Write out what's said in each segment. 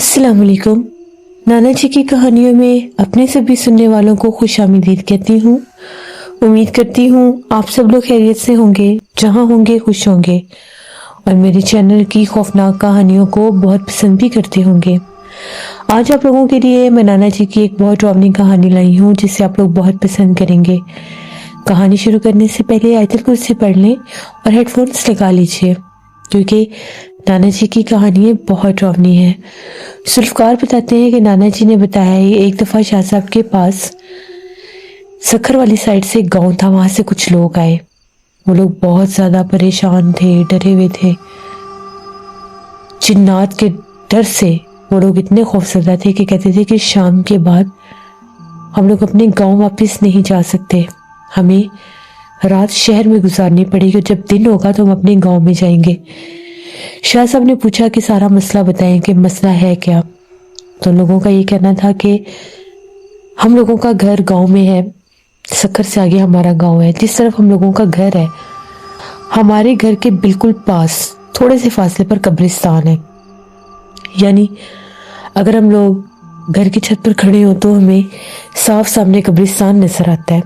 अस्सलाम वालेकुम। नाना जी की कहानियों में अपने सभी सुनने वालों को खुशामदीद कहती हूँ। उम्मीद करती हूँ आप सब लोग खैरियत से होंगे, जहाँ होंगे खुश होंगे और मेरे चैनल की खौफनाक कहानियों को बहुत पसंद भी करते होंगे। आज आप लोगों के लिए मैं नाना जी की एक बहुत डरावनी कहानी लाई हूँ जिसे आप लोग बहुत पसंद करेंगे। कहानी शुरू करने से पहले आयतुल कुर्सी पढ़ लें और हेडफोन्स लगा लीजिए क्योंकि नाना जी की कहानी बहुत डरावनी है। जुल्फकार बताते हैं कि नाना जी ने बताया एक दफ़ा शाह साहब के पास सखर वाली साइड से एक गांव था, वहां से कुछ लोग आए। वो लोग बहुत ज़्यादा परेशान थे, डरे हुए थे। जिन्नात के डर से वो लोग इतने खौफजदा थे कि कहते थे कि शाम के बाद हम लोग अपने गांव वापस नहीं जा सकते, हमें रात शहर में गुजारनी पड़ेगी और जब दिन होगा तो हम अपने गांव में जाएंगे। शाह साहब ने पूछा कि सारा मसला बताएं कि मसला है क्या। तो लोगों का ये कहना था कि हम लोगों का घर गांव में है, सखर से आगे हमारा गांव है। जिस तरफ हम लोगों का घर है, हमारे घर के बिल्कुल पास थोड़े से फासले पर कब्रिस्तान है। यानी अगर हम लोग घर की छत पर खड़े हो तो हमें साफ सामने कब्रिस्तान नजर आता है।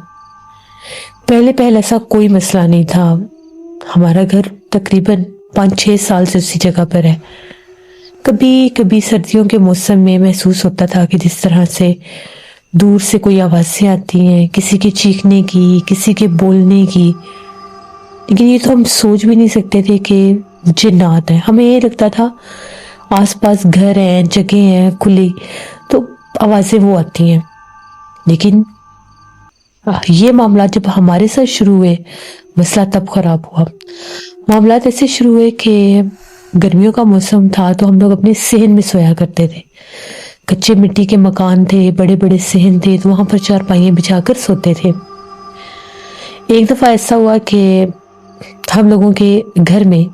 पहले ऐसा कोई मसला नहीं था। हमारा घर तकरीबन 5-6 साल से उसी जगह पर है। कभी कभी सर्दियों के मौसम में महसूस होता था कि जिस तरह से दूर से कोई आवाज़ें आती हैं, किसी के चीखने की, किसी के बोलने की, लेकिन ये तो हम सोच भी नहीं सकते थे कि जिन्नात है। हमें ये लगता था आसपास घर हैं, जगह हैं खुली, तो आवाज़ें वो आती हैं। लेकिन ये मामला जब हमारे साथ शुरू हुए, मसला तब खराब हुआ। मामला ऐसे शुरू हुए कि गर्मियों का मौसम था तो हम लोग अपने सहन में सोया करते थे। कच्चे मिट्टी के मकान थे, बड़े बड़े सहन थे, तो वहां पर चारपाइयाँ बिछाकर सोते थे। एक दफ़ा ऐसा हुआ कि हम लोगों के घर में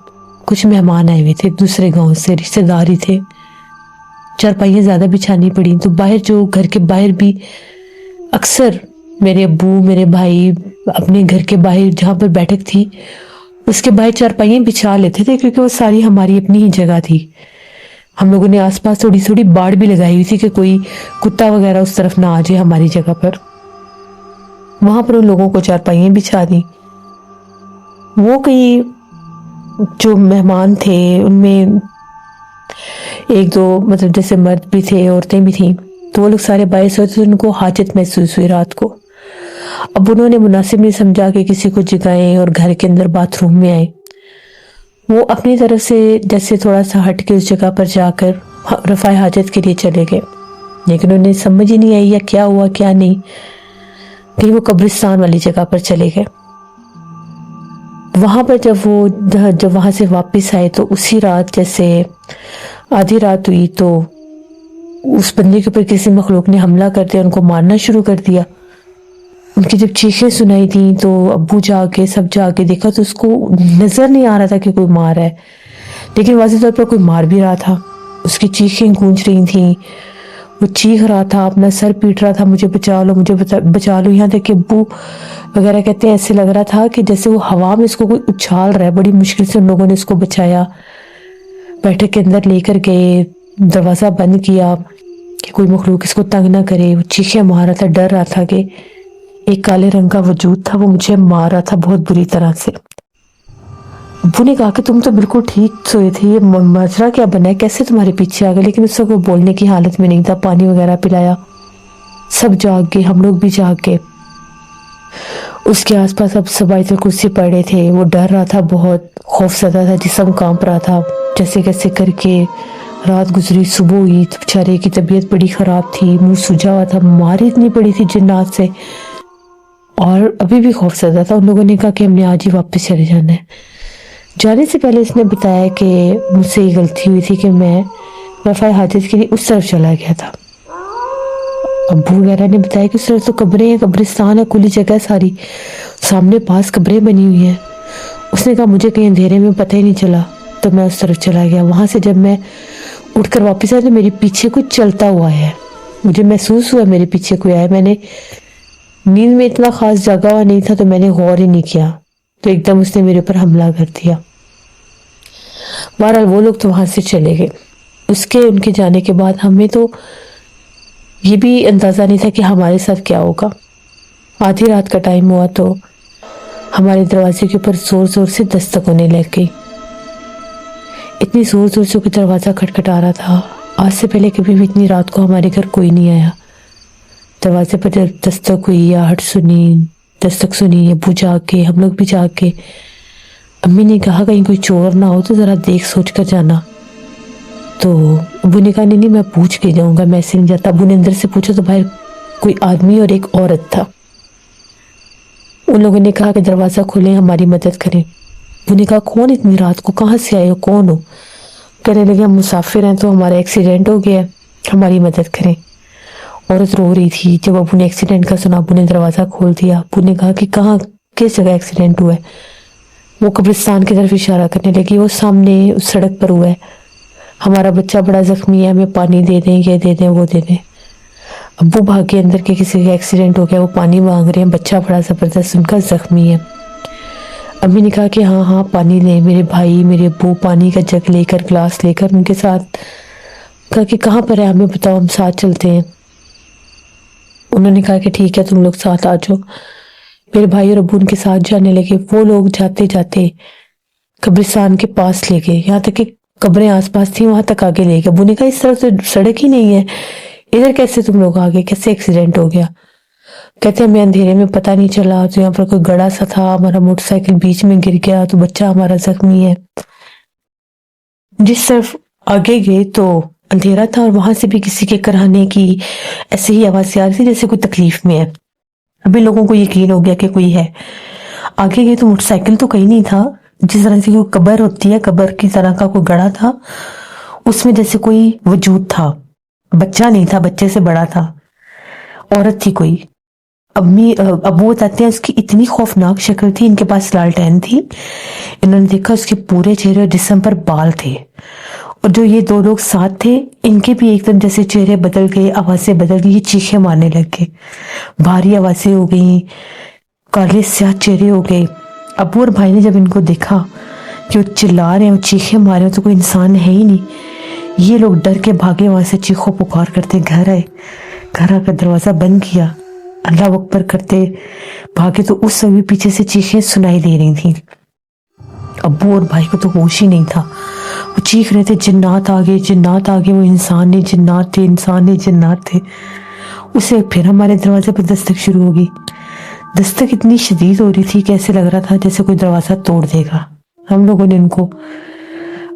कुछ मेहमान आए हुए थे, दूसरे गांव से रिश्तेदार ही थे। चारपाइयाँ ज़्यादा बिछानी पड़ी तो बाहर, जो घर के बाहर भी अक्सर मेरे अब्बू, मेरे भाई अपने घर के बाहर जहाँ पर बैठक थी उसके बाहर चारपाइयाँ बिछा लेते थे क्योंकि वो सारी हमारी अपनी ही जगह थी। हम लोगों ने आसपास थोड़ी थोड़ी बाड़ भी लगाई हुई थी कि कोई कुत्ता वगैरह उस तरफ ना आ जाए हमारी जगह पर। वहां पर उन लोगों को चारपाइयाँ बिछा दी। वो कई जो मेहमान थे उनमें एक दो मतलब जैसे मर्द भी थे, औरतें भी थी, तो वो लोग सारे बाहर सोते थे। उनको हाजत महसूस हुई रात को। अब उन्होंने मुनासिब नहीं समझा कि किसी को जगाएं और घर के अंदर बाथरूम में आए। वो अपनी तरफ से जैसे थोड़ा सा हट के उस जगह पर जाकर रफ़ाए हाजत के लिए चले गए, लेकिन उन्हें समझ ही नहीं आई या क्या हुआ क्या नहीं। फिर वो कब्रिस्तान वाली जगह पर चले गए। वहां पर जब वहां से वापस आए तो उसी रात जैसे आधी रात हुई तो उस बंदे के ऊपर किसी मखलूक ने हमला कर दिया, उनको मारना शुरू कर दिया। उनकी जब चीखें सुनाई थी तो अब्बू जाके सब जाके देखा तो उसको नजर नहीं आ रहा था कि कोई मार है, लेकिन वाज़ेह तौर पर कोई मार भी रहा था। उसकी चीखें गूंज रही थी, वो चीख रहा था, अपना सर पीट रहा था, मुझे बचा लो, मुझे बचा लो। यहाँ तक कि अब्बू वगैरह कहते हैं ऐसे लग रहा था कि जैसे वो हवा में इसको कोई उछाल रहा है। बड़ी मुश्किल से उन लोगों ने इसको बचाया, बैठक के अंदर लेकर गए, दरवाज़ा बंद किया कि कोई मखलूक इसको तंग ना करे। वो चीखें मार रहा था, डर रहा था कि एक काले रंग का वजूद था, वो मुझे मार रहा था बहुत बुरी तरह से। अब्बू ने कहा कि तुम तो बिल्कुल ठीक सोए थे, ये मजरा क्या बना है, कैसे तुम्हारे पीछे आ गए? लेकिन उससे कोई बोलने की हालत में नहीं था। पानी वगैरह पिलाया, सब जाग गए, हम लोग भी जाग गए। उसके आसपास अब सब आयतुल कुर्सी पड़े थे। वो डर रहा था, बहुत खौफजदा था, जिस्म कांप रहा था। जैसे कैसे करके रात गुजरी, सुबह हुई तो बेचारे की तबीयत बड़ी खराब थी, मुंह सूजा हुआ था, मारी इतनी पड़ी थी जिन्नात से, और अभी भी खौफजदा था। उन लोगों ने कहा कि हमने आज ही वापस चले जाना है। जाने से पहले इसने बताया कि मुझसे ये गलती हुई थी कि मैं रफ़ाए हाजत के लिए उस तरफ चला गया था। अब्बू वगैरह ने बताया कि उस तरफ तो कब्रें हैं, कब्रिस्तान है, खुली जगह सारी, सामने पास कब्रें बनी हुई हैं। उसने कहा मुझे कहीं अंधेरे में पता ही नहीं चला तो मैं उस तरफ चला गया। वहाँ से जब मैं उठकर वापस आया तो मेरे पीछे कोई चलता हुआ है। मुझे महसूस हुआ मेरे पीछे कोई आया। मैंने नींद में इतना खास जगा हुआ नहीं था तो मैंने गौर ही नहीं किया, तो एकदम उसने मेरे ऊपर हमला कर दिया। बहरहाल वो लोग तो वहां से चले गए। ان کے جانے کے بعد ہمیں تو یہ بھی اندازہ نہیں تھا کہ ہمارے ساتھ کیا ہوگا۔ آدھی رات کا ٹائم ہوا تو ہمارے دروازے کے اوپر زور زور سے دستک ہونے لگ گئی۔ اتنی زور زور سے کوئی دروازہ کھٹکھٹا رہا تھا، آج سے پہلے کبھی بھی اتنی رات کو ہمارے گھر کوئی نہیں آیا۔ دروازے پر جب دستک ہوئی، آہٹ سنی، دستک سنی، ابو جاگ کے، ہم لوگ بھی جاگ کے۔ امی نے کہا کہیں کوئی چور نہ ہو تو ذرا دیکھ سوچ کر جانا۔ تو ابو نے کہا نہیں میں پوچھ کے جاؤں گا، میں ایسے نہیں جاتا۔ ابو نے اندر سے پوچھا تو باہر کوئی آدمی اور ایک عورت تھا۔ ان لوگوں نے کہا کہ دروازہ کھولیں، ہماری مدد کریں۔ ابو نے کہا کون اتنی رات کو، کہاں سے آئے ہو، کون ہو؟ کہنے لگے ہم مسافر ہیں تو ہمارا ایکسیڈنٹ ہو گیا ہے، ہماری مدد کریں۔ عورت رو رہی تھی۔ جب ابو نے ایکسیڈنٹ کا سنا، ابو نے دروازہ کھول دیا۔ ابو نے کہا کہ کہاں، کس جگہ ایکسیڈنٹ ہوا ہے؟ وہ قبرستان کی طرف اشارہ کرنے لگی، وہ سامنے اس سڑک پر ہوا ہے، ہمارا بچہ بڑا زخمی ہے، ہمیں پانی دے دیں، یہ دے دیں، وہ دے دیں۔ ابو بھاگے اندر کے کسی کا ایکسیڈنٹ ہو گیا، وہ پانی مانگ رہے ہیں، بچہ بڑا زبردست ان کا زخمی ہے۔ امی نے کہا کہ ہاں ہاں پانی لیں۔ میرے بھائی، میرے ابو پانی کا جگ لے کر، گلاس لے کر ان کے ساتھ کہا کہ کہاں پر ہے، ہمیں بتاؤ، ہم ساتھ چلتے ہیں۔ انہوں نے کہا کہ ٹھیک ہے تم لوگ ساتھ آ جاؤ۔ میرے بھائی اور ابو ان کے ساتھ جانے لگے۔ وہ لوگ جاتے جاتے قبرستان کے پاس لے گئے، یہاں تک کہ قبریں آس پاس تھیں وہاں تک آگے لے گئے۔ ابو نے کہا اس طرف تو سڑک ہی نہیں ہے، ادھر کیسے تم لوگ آگے، کیسے ایکسیڈنٹ ہو گیا؟ کہتے ہمیں اندھیرے میں پتہ نہیں چلا، تو یہاں پر کوئی گڑا سا تھا، ہمارا موٹر سائیکل بیچ میں گر گیا تو بچہ ہمارا زخمی ہے۔ جس طرف آگے گئے تو اندھیرا تھا اور وہاں سے بھی کسی کے کرانے کی ایسے ہی آواز آ رہی تھی جیسے کوئی تکلیف میں ہے۔ ابھی لوگوں کو یقین ہو گیا کہ کوئی ہے۔ آگے گئے تو موٹر سائیکل تو کہیں نہیں تھا، جس طرح سے کوئی قبر ہوتی ہے، قبر کی طرح کا کوئی گڑا تھا، اس میں جیسے کوئی وجود تھا، بچہ نہیں تھا، بچے سے بڑا تھا، عورت تھی کوئی۔ ابو بتاتے ہیں اس کی اتنی خوفناک شکل تھی، ان کے پاس لالٹین تھی، انہوں نے دیکھا اس کے پورے چہرے اور جسم پر بال تھے، اور جو یہ دو لوگ ساتھ تھے ان کے بھی ایک دم جیسے چہرے بدل گئے، آوازیں بدل گئی، یہ چیخیں مارنے لگ گئے، بھاری آوازیں ہو گئیں، کالے سیاہ چہرے ہو گئے۔ ابو اور بھائی نے جب ان کو دیکھا کہ وہ چلا رہے ہیں، وہ چیخیں مار رہے ہیں، تو کوئی انسان ہے ہی نہیں، یہ لوگ ڈر کے بھاگے وہاں سے، چیخو پکار کرتے گھر آئے، گھر آ کر دروازہ بند کیا، اللہ اکبر کرتے بھاگے تو اس وقت بھی پیچھے سے چیخیں سنائی دے رہی تھیں۔ ابو اور بھائی کو تو ہوش ہی نہیں تھا، وہ چیخ رہے تھے جنات آگے، جنات آگے، وہ انسان نہیں جنات تھے، انسان نہیں جنات تھے۔ اسے پھر ہمارے دروازے پہ دستک شروع ہوگی۔ دستک اتنی شدید ہو رہی تھی کہ ایسے لگ رہا تھا جیسے کوئی دروازہ توڑ دے گا۔ ہم لوگوں نے ان کو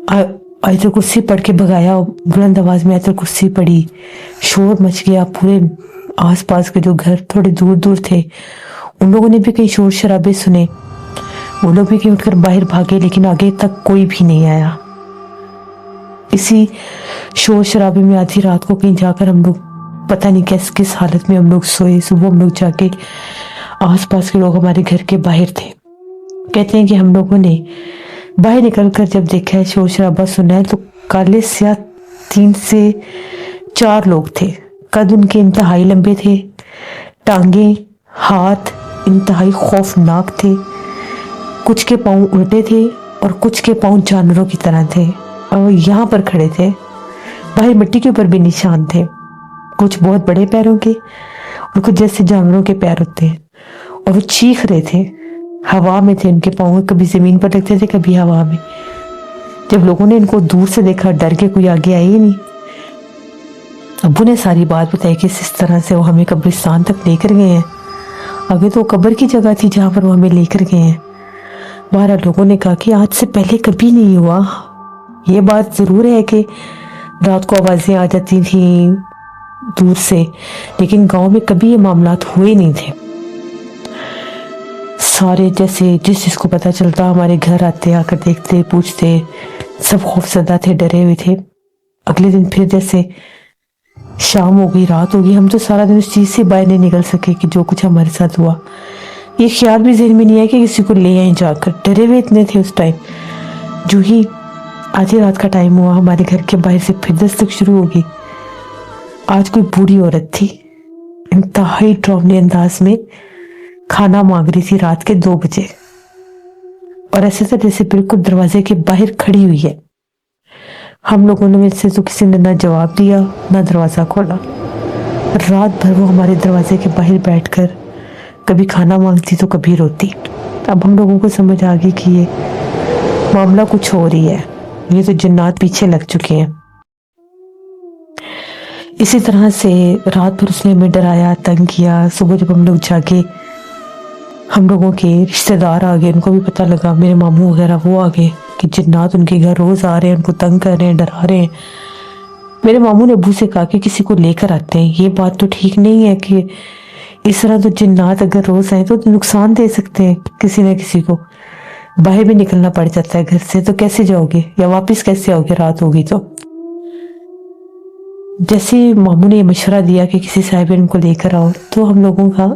آیت الکرسی پڑھ کے بھگایا، بلند آواز میں آیت الکرسی پڑھی، شور مچ گیا، پورے آس پاس کے جو گھر تھوڑے دور دور تھے ان لوگوں نے بھی کئی شور شرابے سنے، وہ لوگ بھی کہیں اٹھ کر باہر بھاگے، لیکن آگے تک کوئی بھی نہیں آیا۔ اسی شور شرابے میں آدھی رات کو کہیں جا کر ہم لوگ پتہ نہیں کس حالت میں ہم لوگ سوئے، صبح ہم لوگ جا کے آس پاس کے لوگ ہمارے گھر کے باہر تھے، کہتے ہیں کہ ہم لوگوں نے باہر نکل کر جب دیکھا ہے، شور شرابہ سنا ہے، تو کالے سیاہ 3 سے 4 لوگ تھے، قد ان کے انتہائی لمبے تھے، ٹانگیں ہاتھ انتہائی خوفناک تھے، کچھ کے پاؤں الٹے تھے اور کچھ کے پاؤں جانوروں کی طرح تھے، اور یہاں پر کھڑے تھے، باہر مٹی کے اوپر بھی نشان تھے، کچھ بہت بڑے پیروں کے اور کچھ جیسے جانوروں کے پیر ہوتے ہیں، اور وہ چیخ رہے تھے، ہوا میں تھے ان کے پاؤں، کبھی زمین پر لگتے تھے کبھی ہوا میں۔ جب لوگوں نے ان کو دور سے دیکھا، ڈر کے کوئی آگے آئے ہی نہیں۔ ابو نے ساری بات بتائی کہ اس طرح سے وہ ہمیں قبرستان تک لے کر گئے ہیں، آگے تو قبر کی جگہ تھی جہاں پر وہ ہمیں لے کر گئے ہیں۔ بہرحال لوگوں نے کہا کہ آج سے پہلے کبھی نہیں ہوا، یہ بات ضرور ہے کہ رات کو آوازیں آ جاتی تھیں دور سے، لیکن گاؤں میں کبھی یہ معاملات ہوئے نہیں تھے۔ سارے جیسے جس کو پتہ چلتا ہمارے گھر آتے، آ کر دیکھتے، پوچھتے، سب خوفزدہ تھے، ڈرے ہوئے تھے۔ اگلے دن پھر جیسے شام ہو گئی، رات ہو گئی، ہم تو سارا دن اس چیز سے باہر نہیں نکل سکے کہ جو کچھ ہمارے ساتھ ہوا، یہ خیال بھی ذہن میں نہیں آیا کہ کسی کو لے آئیں جا کر، ڈرے ہوئے اتنے تھے اس ٹائم۔ جو ہی آدھی رات کا ٹائم ہوا، ہمارے گھر کے باہر سے پھر دستک شروع ہوگی۔ آج کوئی بوڑھی عورت تھی، انتہائی ڈراؤنے انداز میں کھانا مانگ رہی تھی رات کے 2 بجے، اور ایسے تھا جیسے بالکل دروازے کے باہر کھڑی ہوئی ہے۔ हम लोगों ने में से तो किसी ने ना जवाब दिया ना दरवाज़ा खोला। रात भर वो हमारे दरवाजे के बाहर बैठकर कभी खाना मांगती तो कभी रोती। अब हम लोगों को समझ आ गई कि ये मामला कुछ हो रही है, ये तो जिन्नात पीछे लग चुके हैं। इसी तरह से रात भर उसने हमें डराया, तंग किया। सुबह जब हम लोग जागे, हम लोगों के रिश्तेदार आ गए, उनको भी पता लगा, मेरे मामू वगैरह वो आ गए कि जिन्नात उनके घर रोज आ रहे हैं, उनको तंग कर रहे हैं, डरा रहे हैं। मेरे मामू ने अबू से कहा कि किसी को लेकर आते हैं, ये बात तो ठीक नहीं है कि इस तरह तो जिन्नात अगर रोज आए तो नुकसान दे सकते हैं किसी न किसी को। बाहर भी निकलना पड़ जाता है घर से, तो कैसे जाओगे या वापस कैसे आओगे, रात होगी तो। जैसे मामू ने मशवरा दिया कि किसी साहिब को लेकर आओ, तो हम लोगों का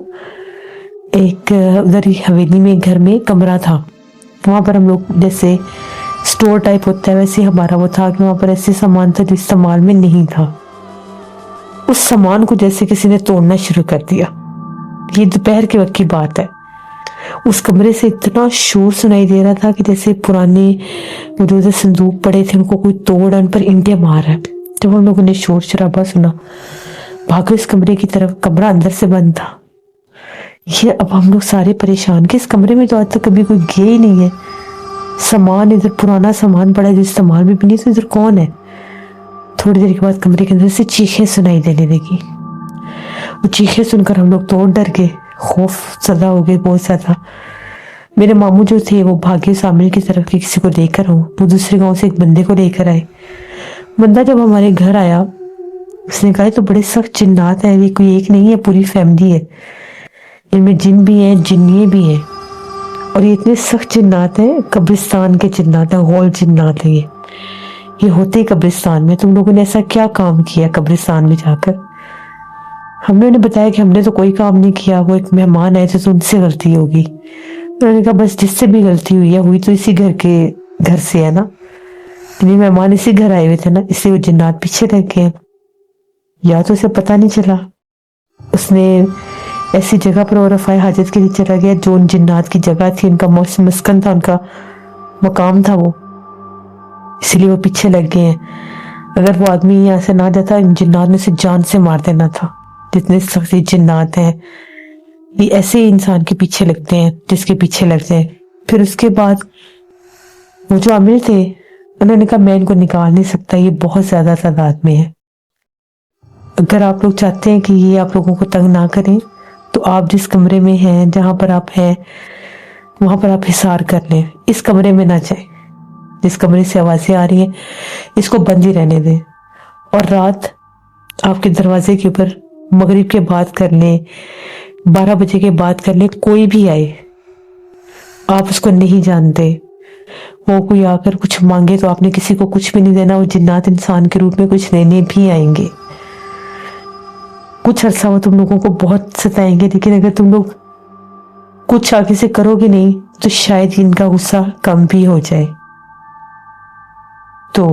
एक उधर ही हवेली में घर में कमरा था। वहाँ पर हम लोग जैसे स्टोर टाइप होता है वैसे हमारा वो था कि वहाँ पर ऐसे सामान था जो इस्तेमाल में नहीं था। उस सामान को जैसे किसी ने तोड़ना शुरू कर दिया। ये दोपहर के वक्त की बात है। उस कमरे से इतना शोर सुनाई दे रहा था कि जैसे पुराने जो संदूक पड़े थे उनको कोई तोड़ उन पर ईंटें मार है। जब हम लोगों ने शोर शराबा सुना, भागे इस कमरे की तरफ। कमरा अंदर से बंद था। ये अब हम लोग सारे परेशान कि इस कमरे में तो आज तक कभी कोई गया ही नहीं है। सामान इधर पुराना सामान पड़ा है जो इस्तेमाल में भी नहीं, तो इधर कौन है। थोड़ी देर के बाद कमरे के अंदर से चीखें सुनाई देने लगी। वो चीखें सुनकर हम लोग तो डर गए, खौफ ज़्यादा हो गए बहुत ज़्यादा। मेरे मामू जो थे वो भागे सामने की तरफ कि किसी को लेकर आऊं। वो दूसरे गांव से एक बंदे को लेकर आए। बंदा जब हमारे घर आया, उसने कहा तो बड़े सख्त जिन्नात है, ये कोई एक नहीं है, पूरी फैमिली है, इनमें जिन भी हैं, जिन्निए भी हैं, और ये इतने सख्त जिन्नात हैं, कब्रिस्तान के जिन्नात हैं, गौल जिन्नात है ये होते कब्रिस्तान में। तुम लोगों ने ऐसा क्या काम किया कब्रिस्तान में जाकर। हमने उन्हें बताया कि हमने तो कोई काम नहीं किया, वो एक मेहमान आए थे तो उनसे गलती होगी। उन्होंने कहा बस जिससे भी गलती हुई है, हुई तो इसी घर से है ना, इन्हीं मेहमान इसी घर आए हुए थे ना, इसलिए वो जिन्नात पीछे रह गए। या तो उसे पता नहीं चला, उसने ऐसी जगह पर और रफ़ाए हाजत के लिए चला गया जो उन जिन्नात की जगह थी, उनका मस्कन था, उनका मकाम था वो, इसलिए वो पीछे लग गए हैं। अगर वो आदमी यहाँ से ना जाता, इन जिन्नात ने उसे जान से मार देना था। जितने सख्त जिन्नात हैं ये ऐसे ही इंसान के पीछे लगते हैं जिसके पीछे लगते हैं। फिर उसके बाद वो जो आमिर थे, उन्होंने कहा मैं इनको निकाल नहीं सकता, ये बहुत ज्यादा तादाद में है। अगर आप लोग चाहते हैं कि ये आप लोगों को तंग ना करें, तो आप जिस कमरे में हैं, जहां पर आप हैं, वहां पर आप हिसार कर लें। इस कमरे में ना जाए, जिस कमरे से आवाजें आ रही हैं इसको बंद ही रहने दें। और रात आपके दरवाजे के ऊपर मगरिब के बाद कर लें, 12 बजे के बाद कर लें। कोई भी आए, आप उसको नहीं जानते, वो कोई आकर कुछ मांगे तो आपने किसी को कुछ भी नहीं देना। वो जिन्नात इंसान के रूप में कुछ लेने भी आएंगे। कुछ अरसा वो तुम लोगों को बहुत सताएंगे, लेकिन अगर तुम लोग कुछ आगे से करोगे नहीं तो शायद इनका गुस्सा कम भी हो जाए। तो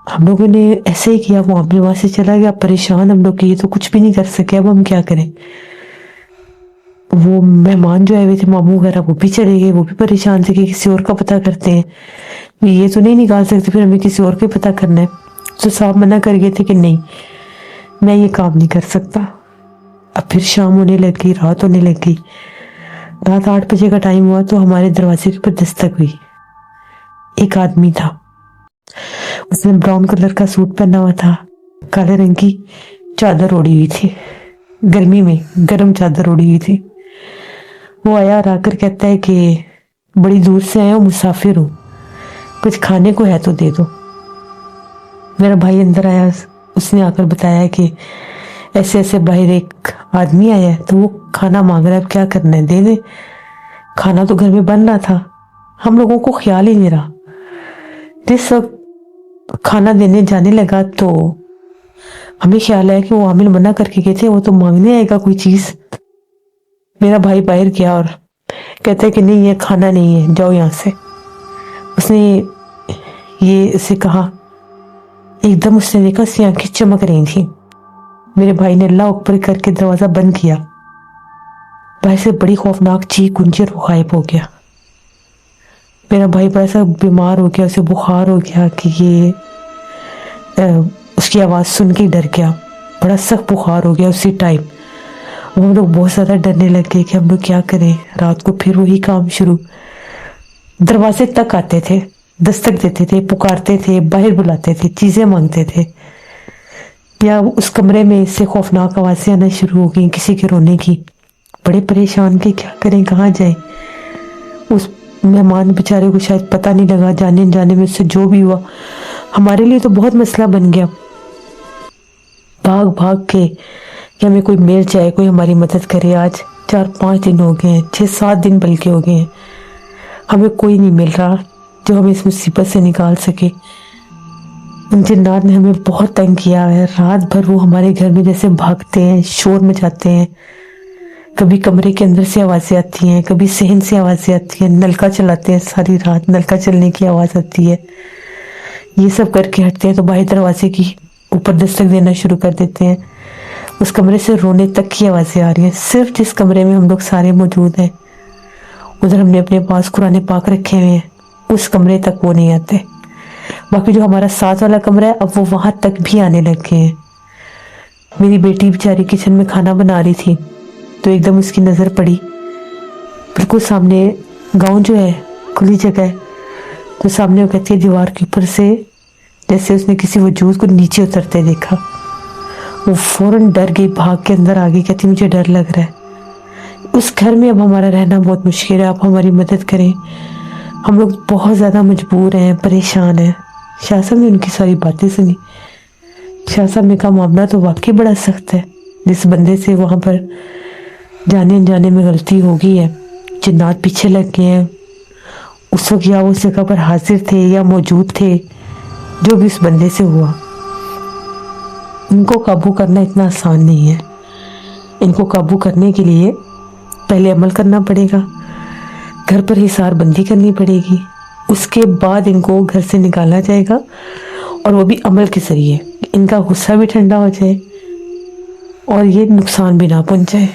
हम लोगों ने ऐसे ही किया। वो अपने वहां से चला गया, परेशान हम लोग, ये तो कुछ भी नहीं कर सके, अब हम क्या करें। वो मेहमान जो आए हुए थे मामू वगैरह, वो भी चले गए। वो भी परेशान थे कि किसी और का पता करते हैं, ये तो नहीं निकाल सकते, फिर हमें किसी और का पता करना है। तो साहब मना कर गए थे कि नहीं, मैं ये काम नहीं कर सकता। अब फिर शाम होने लगी, रात होने लगी। रात 8 बजे का टाइम हुआ तो हमारे दरवाजे के ऊपर दस्तक हुई। एक आदमी था, उसने ब्राउन कलर का सूट पहना हुआ था, काले रंग की चादर ओढ़ी हुई थी, गर्मी में गर्म चादर ओढ़ी हुई थी। वो आया और आकर कहता है कि बड़ी दूर से आया हूँ, मुसाफिर हूँ, कुछ खाने को है तो दे दो। मेरा भाई अंदर आया, उसने आकर बताया कि ऐसे ऐसे बाहर एक आदमी आया है, तो वो खाना मांग रहा है, अब क्या करना है, दे दे। खाना तो घर में बन रहा था, हम लोगों को ख्याल ही नहीं रहा। जिस वक्त खाना देने जाने लगा तो हमें ख्याल आया कि वो आमिर मना करके गए थे, वो तो मांगने आएगा कोई चीज। मेरा भाई बाहर गया और कहता है कि नहीं, ये खाना नहीं है, जाओ यहाँ से। उसने ये उसे कहा, एकदम उसने देखा उसकी आंखें चमक रही थी। मेरे भाई ने अल्लाह ऊपर करके दरवाजा बंद किया। बाहर से बड़ी खौफनाक चीख गूंजी और वो गायब हो गया। मेरा भाई बड़ा सा बीमार हो गया, उसे बुखार हो गया कि ये اس کی آواز سن کے ڈر گیا، بڑا سخت بخار ہو گیا اسی ٹائم۔ ہم لوگ بہت زیادہ ڈرنے لگ گئے کہ ہم لوگ کیا کریں۔ رات کو پھر وہی کام شروع، دروازے تک آتے تھے، دستک دیتے تھے، پکارتے تھے، باہر بلاتے تھے، چیزیں مانگتے تھے، یا اس کمرے میں اس سے خوفناک آوازیں آنا شروع ہو گئیں کسی کے رونے کی۔ بڑے پریشان کہ کیا کریں، کہاں جائیں۔ اس مہمان بیچارے کو شاید پتہ نہیں لگا، جانے انجانے میں اس سے جو بھی ہوا ہمارے لیے تو بہت مسئلہ بن گیا۔ بھاگ بھاگ کے کہ ہمیں کوئی مل جائے، کوئی ہماری مدد کرے۔ آج 4-5 دن ہو گئے ہیں، 6-7 دن بلکہ ہو گئے ہیں، ہمیں کوئی نہیں مل رہا جو ہمیں اس مصیبت سے نکال سکے۔ ان جنات نے ہمیں بہت تنگ کیا ہے۔ رات بھر وہ ہمارے گھر میں جیسے بھاگتے ہیں، شور مچاتے ہیں، کبھی کمرے کے اندر سے آوازیں آتی ہیں، کبھی صحن سے آوازیں آتی ہیں، نلکا چلاتے ہیں، ساری رات نلکا چلنے کی آواز آتی ہے۔ یہ سب کر کے ہٹتے ہیں تو باہر دروازے کی اوپر دستک دینا شروع کر دیتے ہیں۔ اس کمرے سے رونے تک کی آوازیں آ رہی ہیں۔ صرف جس کمرے میں ہم لوگ سارے موجود ہیں، ادھر ہم نے اپنے پاس قرآن پاک رکھے ہوئے ہیں، اس کمرے تک وہ نہیں آتے۔ باقی جو ہمارا ساتھ والا کمرہ ہے، اب وہ وہاں تک بھی آنے لگ گئے ہیں۔ میری بیٹی بیچاری کچن میں کھانا بنا رہی تھی تو ایک دم اس کی نظر پڑی، بالکل سامنے گاؤں جو ہے کھلی جگہ ہے، تو سامنے وہ کہتی ہے دیوار کے اوپر سے جیسے اس نے کسی وجود کو نیچے اترتے دیکھا۔ وہ فوراً ڈر گئی، بھاگ کے اندر آ گئی، کہتی مجھے ڈر لگ رہا ہے، اس گھر میں اب ہمارا رہنا بہت مشکل ہے، آپ ہماری مدد کریں، ہم لوگ بہت زیادہ مجبور ہیں، پریشان ہیں۔ شاہ صاحب نے ان کی ساری باتیں سنی۔ شاہ صاحب نے کہا معاملہ تو واقعی بڑا سخت ہے، جس بندے سے وہاں پر جانے انجانے میں غلطی ہو گئی ہے، جنات پیچھے لگ گئے ہیں، اس وقت یا وہ اس جگہ پر حاضر تھے یا موجود تھے، جو بھی اس بندے سے ہوا، ان کو قابو کرنا اتنا آسان نہیں ہے۔ ان کو قابو کرنے کے لیے پہلے عمل کرنا پڑے گا، گھر پر حصار بندی کرنی پڑے گی، اس کے بعد ان کو گھر سے نکالا جائے گا، اور وہ بھی عمل کے ذریعے، ان کا غصہ بھی ٹھنڈا ہو جائے اور یہ نقصان بھی نہ پہنچائے۔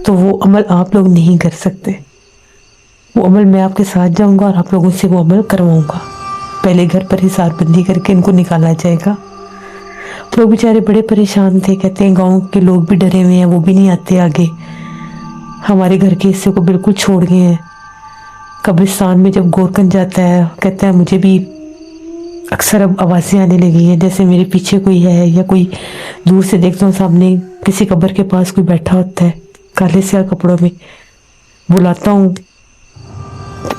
تو وہ عمل آپ لوگ نہیں کر سکتے، وہ عمل میں آپ کے ساتھ جاؤں گا اور آپ لوگوں سے وہ عمل کرواؤں گا۔ پہلے گھر پر حصار بندی کر کے ان کو نکالا جائے گا۔ لوگ بیچارے بڑے پریشان تھے، کہتے ہیں گاؤں کے لوگ بھی ڈرے ہوئے ہیں، وہ بھی نہیں آتے آگے، ہمارے گھر کے حصے کو بالکل چھوڑ گئے ہیں۔ قبرستان میں جب گورکن جاتا ہے، کہتا ہے مجھے بھی اکثر اب آوازیں آنے لگی ہیں جیسے میرے پیچھے کوئی ہے، یا کوئی دور سے دیکھتا ہوں سامنے کسی قبر کے پاس کوئی بیٹھا ہوتا ہے کالے سیاہ کپڑوں میں، بلاتا ہوں،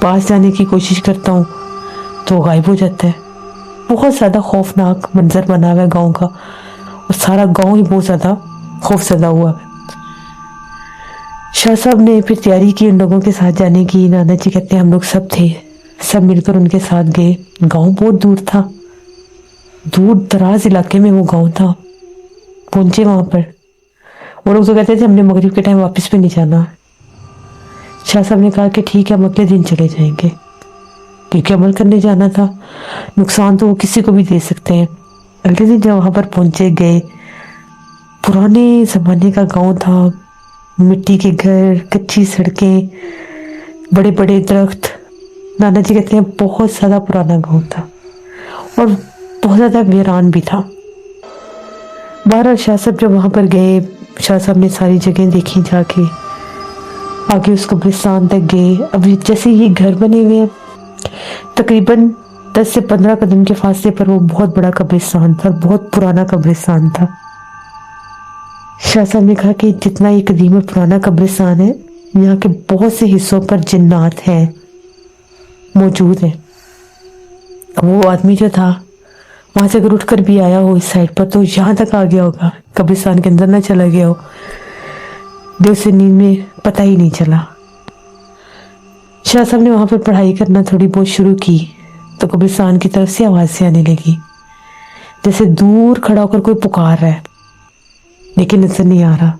پاس جانے کی کوشش کرتا ہوں تو غائب ہو جاتا ہے۔ بہت زیادہ خوفناک منظر بنا ہوا ہے گاؤں کا، اور سارا گاؤں ہی بہت زیادہ خوف زدہ ہوا ہے۔ شاہ صاحب نے پھر تیاری کی ان لوگوں کے ساتھ جانے کی۔ نانا جی کہتے ہیں ہم لوگ سب تھے، سب مل کر ان کے ساتھ گئے۔ گاؤں بہت دور تھا، دور دراز علاقے میں وہ گاؤں تھا۔ پہنچے وہاں پر، وہ لوگ تو کہتے تھے ہم نے مغرب کے ٹائم واپس بھی نہیں جانا۔ شاہ صاحب نے کہا کہ ٹھیک ہے ہم اگلے دن چلے جائیں گے، کیونکہ عمل کرنے جانا تھا، نقصان تو وہ کسی کو بھی دے سکتے ہیں۔ اگلے دن جب وہاں پر پہنچے گئے، پرانے زمانے کا گاؤں تھا، مٹی کے گھر، کچی سڑکیں، بڑے بڑے درخت۔ نانا جی کہتے ہیں بہت زیادہ پرانا گاؤں تھا اور بہت زیادہ ویران بھی تھا۔ بہرحال شاہ صاحب جب وہاں پر گئے، شاہ صاحب نے ساری جگہیں دیکھی، جا کے آگے اس قبرستان تک گئے۔ ابھی جیسے یہ گھر بنے ہوئے ہیں، تقریباً 10 سے 15 قدم کے فاصلے پر وہ بہت بڑا قبرستان تھا، بہت پرانا قبرستان تھا۔ شاہ صاحب نے کہا کہ جتنا یہ قدیم اور پرانا قبرستان ہے، یہاں کے بہت سے حصوں پر جنات ہیں، موجود ہیں۔ وہ آدمی جو تھا وہاں سے اگر اٹھ کر بھی آیا ہو اس سائڈ پر تو یہاں تک آ گیا ہوگا، قبرستان کے اندر نہ چلا گیا ہو، جو اسے نیند میں پتہ ہی نہیں چلا۔ شاہ صاحب نے وہاں پر پڑھائی کرنا تھوڑی بہت شروع کی تو قبرستان کی طرف سے آوازیں آنے لگی، جیسے دور کھڑا ہو کر کوئی پکار رہا ہے لیکن نظر نہیں آ رہا۔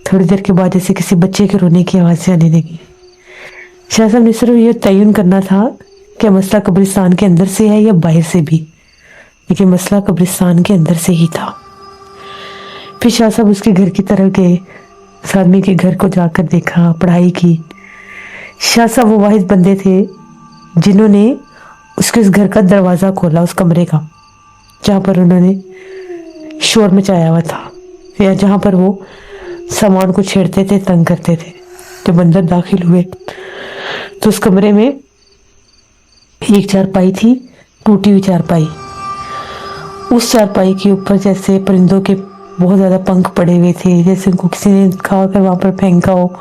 تھوڑی دیر کے بعد جیسے کسی بچے کے رونے کی آوازیں آنے لگی۔ شاہ صاحب نے صرف یہ تعین کرنا تھا کہ مسئلہ قبرستان کے اندر سے ہے یا باہر سے بھی، لیکن مسئلہ قبرستان کے اندر سے ہی تھا۔ پھر شاہ صاحب اس کے گھر کی طرف گئے، اس آدمی کے گھر کو جا کر دیکھا، پڑھائی کی۔ شاہ صاحب وہ واحد بندے تھے جنہوں نے اس کے اس گھر کا دروازہ کھولا، اس کمرے کا، जहाँ पर उन्होंने शोर मचाया हुआ था, या जहाँ पर वो सामान को छेड़ते थे, तंग करते थे। जब अंदर दाखिल हुए तो उस कमरे में एक चारपाई थी, टूटी हुई चारपाई। उस चारपाई के ऊपर जैसे परिंदों के बहुत ज़्यादा पंख पड़े हुए थे, जैसे उनको किसी ने खा कर वहाँ पर फेंका हो।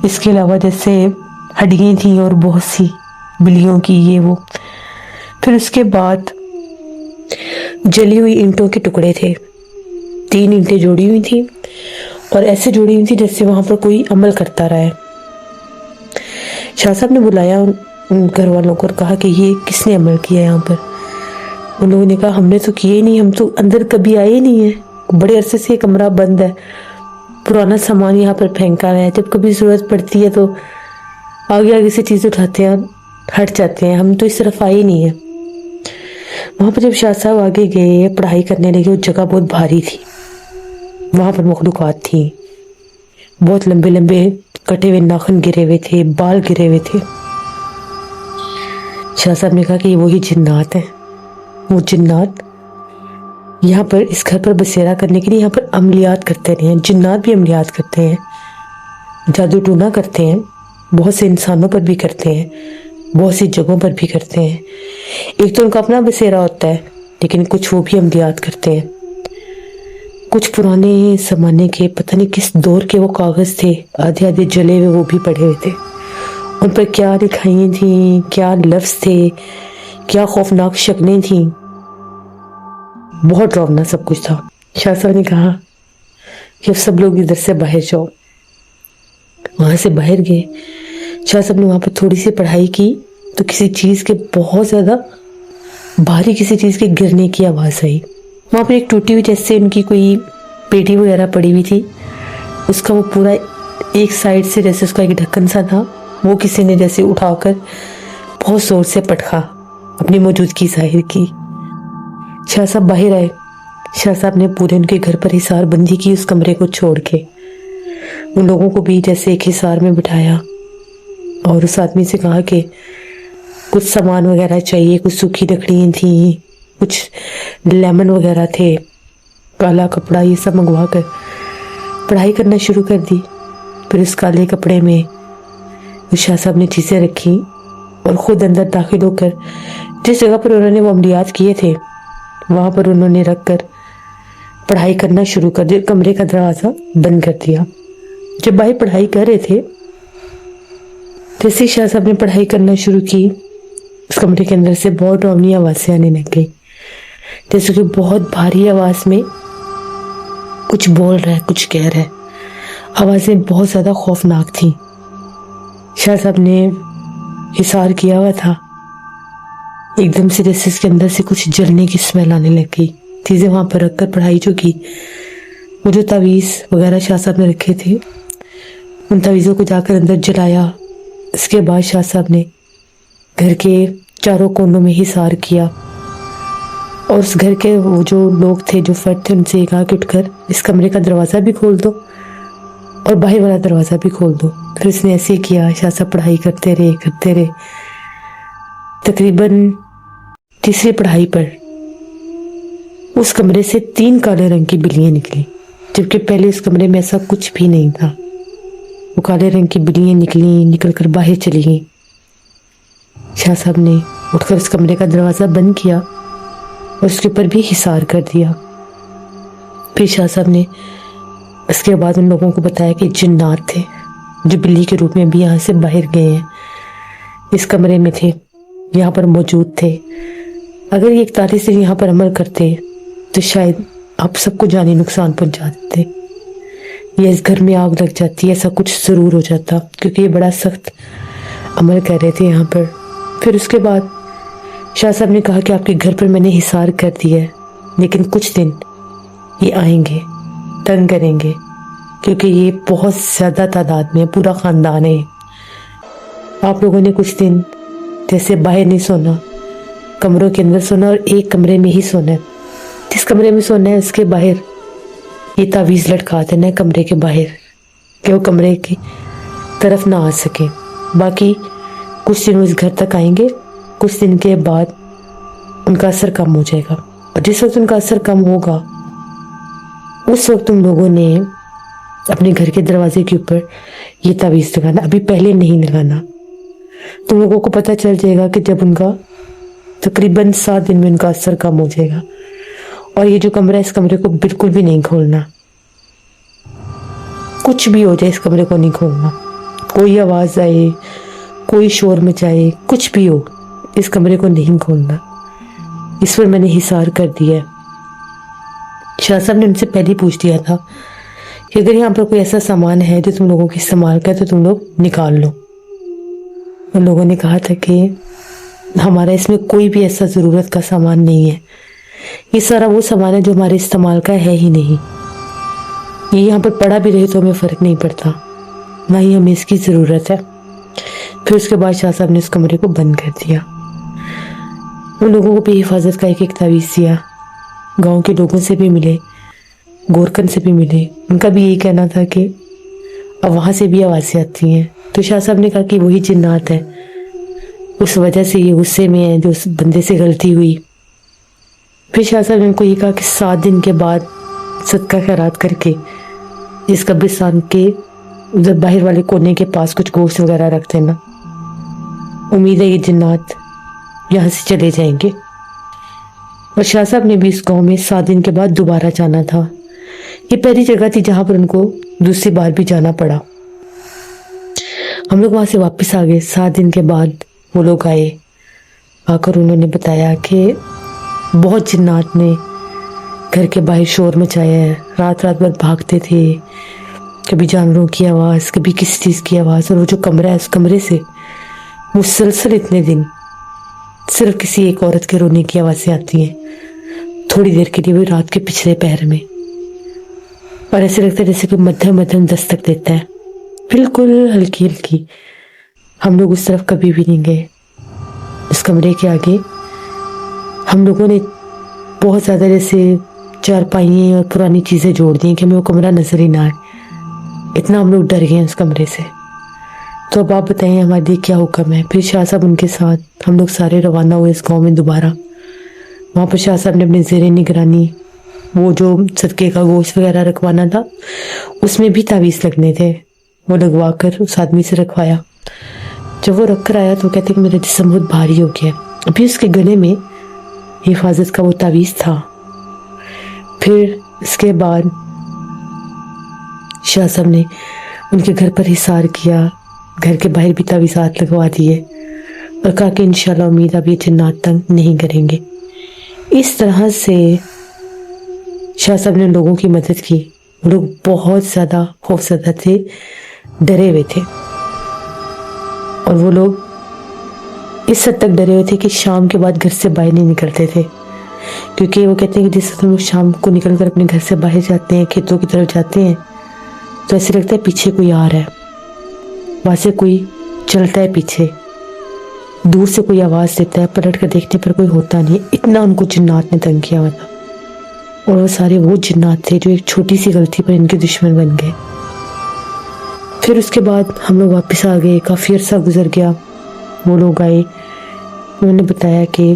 इसके अलावा जैसे हड्डियाँ थी और बहुत सी बिल्लियों की, ये वो। फिर उसके बाद जली हुई ईंटों के टुकड़े थे। 3 ईंटें जोड़ी हुई थी और ऐसे जोड़ी हुई थी जैसे वहाँ पर कोई अमल करता रहा है। शाह साहब ने बुलाया उन घर वालों को और कहा कि ये किसने अमल किया यहाँ पर। उन लोगों ने कहा हमने तो किए नहीं, हम तो अंदर कभी आए ही नहीं है, बड़े अरसे से कमरा बंद है, पुराना सामान यहाँ पर फेंका है, जब कभी ज़रूरत पड़ती है तो आगे आगे से चीज़ उठाते हैं, हट जाते हैं, हम तो इस तरफ आए ही नहीं है। वहाँ पर जब शाह साहब आगे गए, पढ़ाई करने लगे, वो जगह बहुत भारी थी। वहाँ पर मखलूक़ात थी, बहुत लंबे लंबे कटे हुए नाखून गिरे हुए थे, बाल गिरे हुए थे। शाह साहब ने कहा कि ये वही जिन्नात हैं। वो जिन्नात यहाँ पर इस घर पर बसेरा करने के लिए यहाँ पर अमलियात करते रहे हैं। जिन्नात भी अमलियात करते हैं, जादू टूना करते हैं, बहुत से इंसानों पर भी करते हैं, बहुत सी जगहों पर भी करते हैं। एक तो उनका अपना बसेरा होता है, लेकिन कुछ वो भी अमलियात करते हैं। कुछ पुराने ज़माने के, पता नहीं किस दौर के वो कागज़ थे, आधे आधे जले हुए, वो भी पड़े हुए थे। उन पर क्या लिखाइयाँ थी, क्या लफ्ज़ थे, क्या खौफनाक शक्लें थी, बहुत डरावना सब कुछ था। शाह साहब ने कहा कि अब सब लोग इधर से बाहर जाओ। वहाँ से बाहर गए। शाह साहब ने वहाँ पर थोड़ी सी पढ़ाई की तो किसी चीज़ के बहुत ज़्यादा भारी किसी चीज़ के गिरने की आवाज़ आई। वहाँ पर एक टूटी हुई जैसे उनकी कोई पेटी वगैरह पड़ी हुई थी, उसका वो पूरा एक साइड से जैसे उसका एक ढक्कन सा था, वो किसी ने जैसे उठाकर बहुत जोर से पटका, अपनी मौजूदगी जाहिर की। शाह साहब बाहर आए। शाह साहब ने पूरे उनके घर पर हिसार बंदी की, उस कमरे को छोड़ के उन लोगों को भी जैसे एक हिसार में बिठाया और उस आदमी से कहा कि कुछ सामान वगैरह चाहिए, कुछ सूखी लकड़ियाँ थी, कुछ लेमन वगैरह थे, काला कपड़ा, ये सब मंगवा कर पढ़ाई करना शुरू कर दी। फिर उस काले कपड़े में शाह साहब ने चीज़ें रखी और ख़ुद अंदर दाखिल होकर जिस जगह पर उन्होंने वो अमलियात किए थे वहाँ पर उन्होंने रख कर पढ़ाई करना शुरू कर दिया। कमरे का दरवाज़ा बंद कर दिया। जब भाई पढ़ाई कर रहे थे, जैसे ही शाह साहब ने पढ़ाई करना शुरू की, उस कमरे के अंदर से बहुत डरावनी आवाज़ें आने लग गई, जैसे कि बहुत भारी आवाज़ में कुछ बोल रहा है, कुछ कह रहा है। आवाज़ें बहुत ज़्यादा खौफनाक थी। शाह साहब ने हिसार किया हुआ था, एकदम से जैसे इसके अंदर से कुछ जलने की स्मेल आने लग गई। चीज़ें वहाँ पर रखकर पढ़ाई जो की, वो जो तावीज़ वगैरह शाह साहब ने रखे थे, उन तावीज़ों को जाकर अंदर जलाया। इसके बाद शाह साहब ने घर के चारों कोनों में हिसार किया और उस घर के वो जो लोग थे, जो फर्द थे, उनसे कहा कि उठकर इस कमरे का दरवाज़ा भी खोल दो और बाहर वाला दरवाज़ा भी खोल दो। फिर इसने ऐसे किया। शाह साहब पढ़ाई करते रहे। तकरीबन तीसरी पढ़ाई पर उस कमरे से 3 काले रंग की बिल्लियाँ निकली, जबकि पहले इस कमरे में ऐसा कुछ भी नहीं था। वो काले रंग की बिल्लियाँ निकल कर बाहर चली गईं। शाह साहब ने उठकर इस कमरे का दरवाज़ा बंद किया और उसके ऊपर भी हिसार कर दिया। फिर शाह साहब ने इसके बाद उन लोगों को बताया कि जिन्नात थे जो बिल्ली के रूप में भी यहाँ से बाहर गए हैं, इस कमरे में थे, यहाँ पर मौजूद थे। अगर ये 41 दिन यहाँ पर अमल करते तो शायद आप सबको जानी नुकसान पहुँचा देते, या इस घर में आग लग जाती, ऐसा कुछ ज़रूर हो जाता, क्योंकि ये बड़ा सख्त अमल कर रहे थे यहाँ पर। फिर उसके बाद शाह साहब ने कहा कि आपके घर पर मैंने हिसार कर दिया है, लेकिन कुछ दिन ये आएंगे, तंग करेंगे, क्योंकि ये बहुत ज़्यादा तादाद में पूरा ख़ानदान है। आप लोगों ने कुछ दिन जैसे बाहर नहीं सोना, कमरों के अंदर सोना और एक कमरे में ही सोना है। जिस कमरे में सोना है उसके बाहर ये तावीज़ लटका देना है कमरे के बाहर, कि वो कमरे की तरफ ना आ सके। बाकी कुछ दिन इस घर तक आएंगे, कुछ दिन के बाद उनका असर कम हो जाएगा اور जिस वक्त उनका असर कम होगा उस वक्त तुम लोगों ने अपने घर के दरवाजे के ऊपर ये तावीज़ लगाना, अभी पहले नहीं लगाना। तुम लोगों को पता चल जाएगा कि जब उनका तकरीबन 7 दिन में उनका असर कम हो जाएगा। और ये जो कमरा है, इस कमरे को बिल्कुल भी नहीं खोलना, कुछ भी हो जाए इस कमरे को नहीं खोलना। कोई आवाज़ आए, कोई शोर मचाए, कुछ भी हो, इस कमरे को नहीं खोलना। इस पर मैंने हिसार कर दिया है। शाह साहब ने उनसे पहले ही पूछ दिया था कि अगर यहाँ पर कोई ऐसा सामान है जो तुम लोगों की इस्तेमाल का है तो तुम लोग निकाल लो। उन लोगों ने कहा था कि हमारा इसमें कोई भी ऐसा ज़रूरत का सामान नहीं है, ये सारा वो सामान है जो हमारे इस्तेमाल का है ही नहीं। ये यहाँ पर पड़ा भी रहे तो हमें फ़र्क नहीं पड़ता, ना ही हमें इसकी ज़रूरत है। फिर उसके बाद शाह साहब ने उस कमरे को बंद कर दिया। उन लोगों को भी हिफाजत का एक तावीज़ दिया। गांव के लोगों से भी मिले, गोरखन से भी मिले। उनका भी यही कहना था कि अब वहाँ से भी आवाज़ें आती हैं। तो शाह साहब ने कहा कि वही जिन्नात है, उस वजह से ये गुस्से में है जो उस बंदे से गलती हुई। फिर शाह साहब ने उनको ये कहा कि 7 दिन के बाद सदका खैरात करके इस कब्रिस्तान के उधर बाहर वाले कोने के पास कुछ गोश्त वगैरह रख देना। उम्मीद है ये जिन्नात यहाँ से चले जाएंगे। और शाह साहब ने भी इस गांव में 7 दिन के बाद दोबारा जाना था। ये पहली जगह थी जहाँ पर उनको दूसरी बार भी जाना पड़ा। हम लोग वहाँ से वापस आ गए। 7 दिन के बाद वो लोग आए, आकर उन्होंने बताया कि बहुत जिन्नात ने घर के बाहर शोर मचाया है, रात रात भर भागते थे, कभी जानवरों की आवाज़, कभी किसी चीज़ की आवाज़। और वो जो कमरा है, उस कमरे से मुसलसल इतने दिन सिर्फ किसी एक औरत के रोने की आवाज़ें आती हैं, थोड़ी देर के लिए, वो रात के पिछले पहर में। और ऐसे लगता है जैसे कि मध्यम मध्यम दस्तक देता है, बिल्कुल हल्की हल्की। हम लोग उस तरफ कभी भी नहीं गए। उस कमरे के आगे हम लोगों ने बहुत ज़्यादा जैसे चारपाइयाँ और पुरानी चीज़ें जोड़ दी कि हमें वो कमरा नजर ही ना आए। इतना हम लोग डर गए उस कमरे से। तो अब आप बताइए हमारे लिए क्या हुक्म है। फिर शाह साहब उनके साथ हम लोग सारे रवाना हुए इस गांव में दोबारा। वहाँ पर शाह साहब ने अपने ज़ेरे निगरानी वो जो सदके का गोश्त वगैरह रखवाना था, उसमें भी तावीज़ लगने थे, वो लगवा कर उस आदमी से रखवाया। जब वो रख कर आया तो कहते कि मेरा जिस्म बहुत भारी हो गया। अभी उसके गले में हिफाजत का वो तावीज़ था। फिर इसके बाद शाह साहब ने उनके घर पर हिसार किया, घर के बाहर भी तावीज़ात लगवा दिए और कहा कि इंशाल्लाह उम्मीद अब ये जिन्नात तंग नहीं करेंगे। इस तरह से शाह साहब ने लोगों की मदद की। लोग बहुत ज़्यादा खौफजदा थे, डरे हुए थे। और वो लोग इस हद तक डरे हुए थे कि शाम के बाद घर से बाहर नहीं निकलते थे, क्योंकि वो कहते हैं कि जिस हम लोग शाम को निकल कर अपने घर से बाहर जाते हैं, खेतों की तरफ जाते हैं, तो ऐसे लगता है पीछे कोई आ रहा है, वहाँ से कोई चलता है पीछे, दूर से कोई आवाज़ देता है, पलट कर देखने पर कोई होता नहीं। इतना उनको जिन्नात ने तंग किया हुआ था। और वो सारे वो जिन्नात थे जो एक छोटी सी गलती पर इनके दुश्मन बन गए। फिर उसके बाद हम लोग वापस आ गए। काफ़ी अरसा गुजर गया। वो लोग आए, उन्होंने बताया कि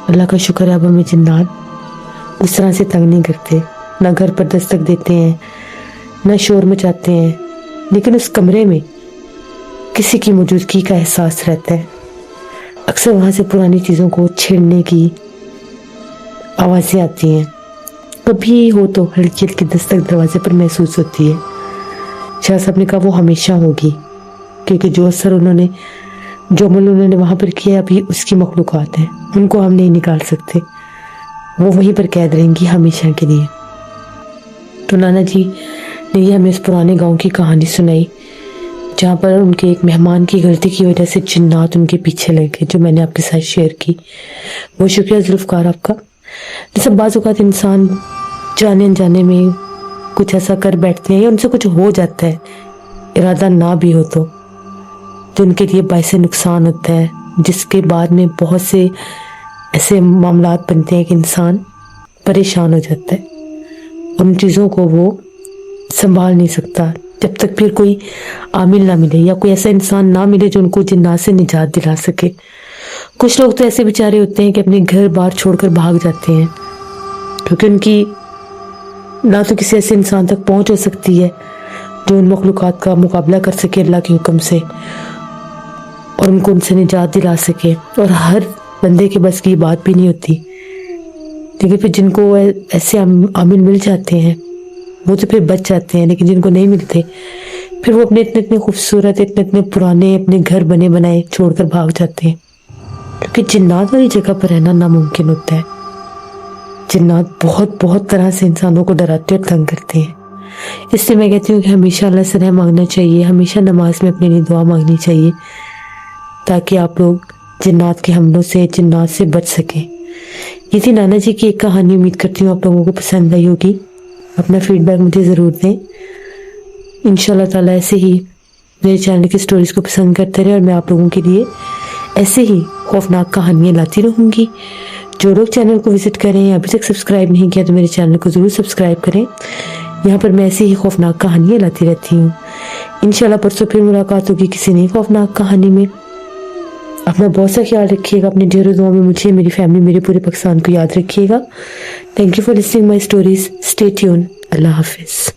अल्लाह का शुक्र है अब हमें जिन्नात उस तरह से तंग नहीं करते, ना घर पर दस्तक देते हैं, ना शोर मचाते हैं, लेकिन उस कमरे में किसी की मौजूदगी का एहसास रहता है। अक्सर वहाँ से पुरानी चीज़ों को छेड़ने की आवाज़ें आती हैं, कभी हो तो हल्की हल्की दस्तक दरवाजे पर महसूस होती है। शाह साहब ने कहा वो हमेशा होगी, क्योंकि जो असर उन्होंने, जो अमल उन्होंने वहाँ पर किया, अभी उसकी मखलूक़ात हैं, उनको हम नहीं निकाल सकते, वो वहीं पर कैद रहेंगी हमेशा के लिए। तो नाना जी ने ये हमें इस पुराने गांव की कहानी सुनाई, जहाँ पर उनके एक मेहमान की गलती की वजह से जिन्नात उनके पीछे लग गए, जो मैंने आपके साथ शेयर की। बहुत शुक्रिया जुल्फ़कार आपका। जैसे बाज़ औक़ात इंसान जाने अनजाने में कुछ ऐसा कर बैठते हैं या उनसे कुछ हो जाता है, इरादा ना भी हो तो उनके लिए बाइस नुकसान होता है, जिसके बाद में बहुत से ऐसे मामलात बनते हैं कि इंसान परेशान हो जाता है। उन चीज़ों को वो संभाल नहीं सकता जब तक फिर कोई आमिल ना मिले या कोई ऐसा इंसान ना मिले जो उनको जिन्नात से निजात दिला सके। कुछ लोग तो ऐसे बेचारे होते हैं कि अपने घर बार छोड़कर भाग जाते हैं, क्योंकि उनकी ना तो किसी ऐसे इंसान तक पहुंच हो सकती है जो उन मखलूक़ात का मुकाबला कर सके अल्लाह के हुक्म से और उनको उनसे निजात दिला सके, और हर बंदे के बस की बात भी नहीं होती। लेकिन फिर जिनको ऐसे आमिल मिल जाते हैं वो तो फिर बच जाते हैं, लेकिन जिनको नहीं मिलते फिर वो अपने इतने इतने खूबसूरत इतने इतने पुराने अपने घर बने बनाए छोड़कर भाग जाते हैं, क्योंकि जिन्नात वाली जगह पर रहना नामुमकिन होता है। जिन्नात बहुत बहुत तरह से इंसानों को डराते और तंग करते हैं। इसलिए मैं कहती हूँ कि हमेशा अल्लाह से रहम मांगना चाहिए, हमेशा नमाज में अपने लिए दुआ मांगनी चाहिए, ताकि आप लोग जिन्नात के हमलों से, जिन्नात से बच सकें। ये थी नाना जी की एक कहानी। उम्मीद करती हूँ आप लोगों को पसंद आई होगी। अपना फीडबैक मुझे ज़रूर दें। इंशाल्लाह ताला ऐसे ही मेरे चैनल की स्टोरीज़ को पसंद करते रहे और मैं आप लोगों के लिए ऐसे ही खौफनाक कहानियाँ लाती रहूँगी। जो लोग चैनल को विज़िट करें, अभी तक सब्सक्राइब नहीं किया तो मेरे चैनल को ज़रूर सब्सक्राइब करें। यहाँ पर मैं ऐसे ही खौफनाक कहानियाँ लाती रहती हूँ। इंशाल्लाह परसों फिर मुलाकात होगी किसी नई खौफनाक कहानी में। अपना बहुत सा ख्याल रखिएगा, अपने ढेरों दुआओं में मुझे, मेरी फैमिली, मेरे पूरे पाकिस्तान को याद रखिएगा। Thank you for listening my stories. Stay tune. अल्लाह हाफिज़।